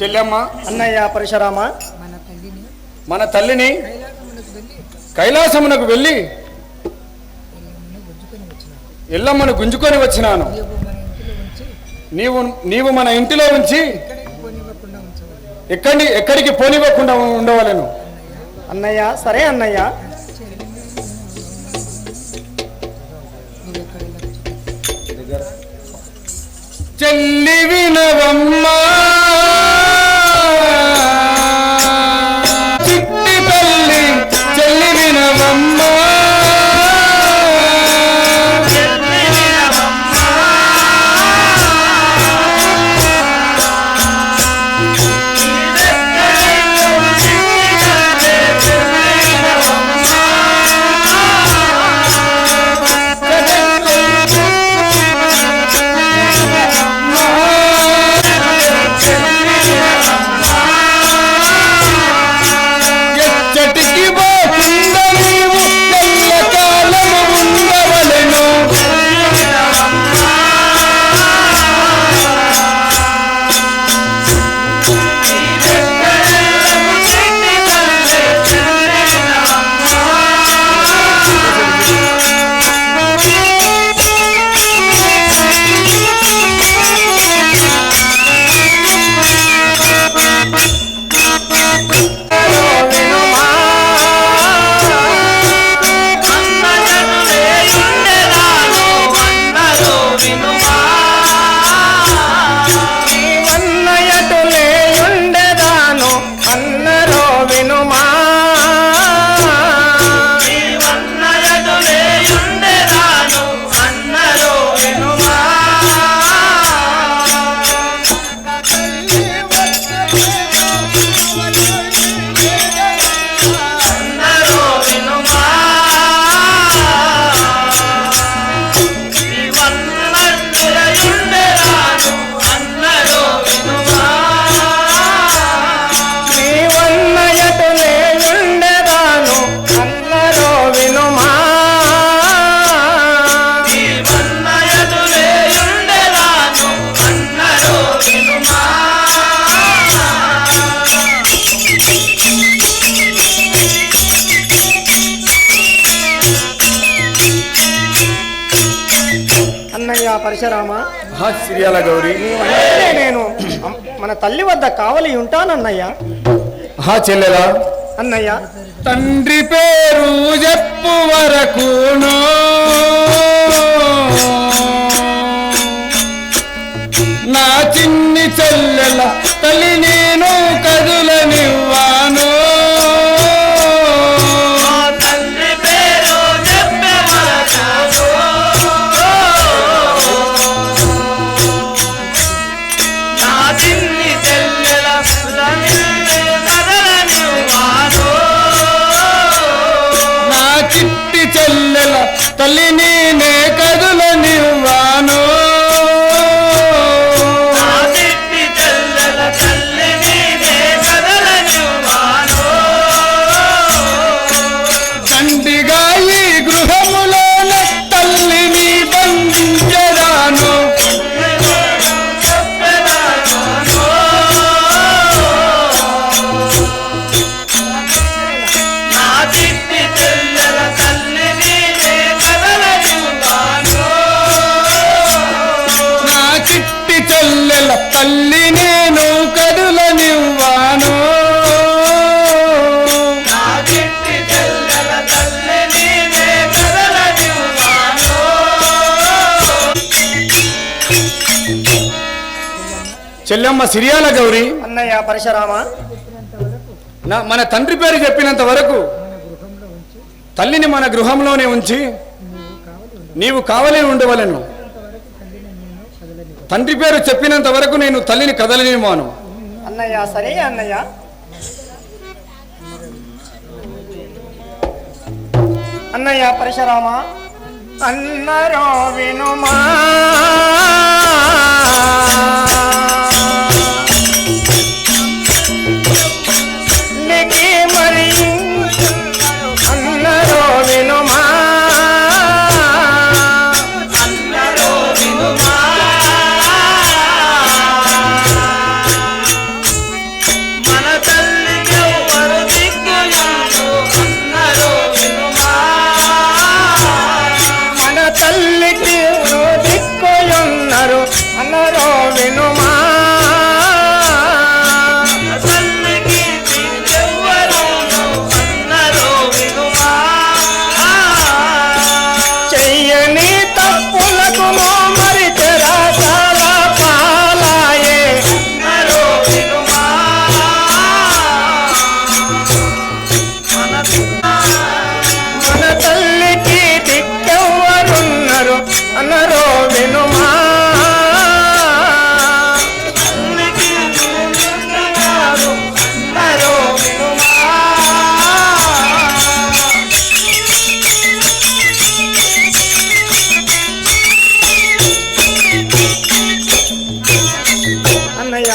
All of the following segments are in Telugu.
చెల్లెమ్మ అన్నయ్య పరశురామ మన తల్లిని కైలాసమునకు వెళ్ళి ఎల్లమ్మను గుంజుకొని వచ్చినాను. నీవు మన ఇంటిలో ఉంచి ఎక్కడికి పోనివ్వకుండా ఉండవలను. అన్నయ్య సరే అన్నయ్య. చెల్లి వినవమ్మా చిట్టి తల్లి చెల్లి వినవమ్మా పరశురామ శ్రీయాల గౌరీ నేను మన తల్లి వద్ద కావలి ఉంటానన్నయ్య. చెల్లెలా అన్నయ్య తండ్రి పేరు చెప్పు వరకును నా చిన్ని చెల్లెల తల్లి నేను కదులనివ్వాను. తల్లి నేనే కదులనివ్వాను. దండిగా ఈ గృహములోన తల్లిని బంధించరాను. తల్లి నేను కదులనివ్వాను. చెల్లెమ్మ సిరియాల గౌరీ అన్నయ్య పరశురామ మన తండ్రి పేరు చెప్పినంత వరకు తల్లిని మన గృహంలోనే ఉంచి నీవు కావలి ఉండవలను. తండ్రి పేరు చెప్పినంత వరకు నేను తల్లిని కదలనివ్వను. అన్నయ్య సరే అన్నయ్య. అన్నయ్య పరశురామ అన్నరో వినుమా మరి అన్నరో వినుమా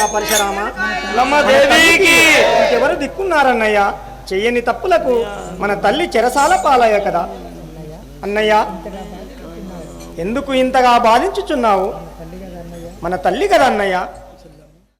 అన్నయ్య పరశురామ. లమ్మదేవికి ఎవరు దిక్కున్నారన్నయ్య? చెయ్యని తప్పులకు మన తల్లి చెరసాల పాలయ్య కదా అన్నయ్య. ఎందుకు ఇంతగా బాధించుచున్నావు? మన తల్లి కదా అన్నయ్య.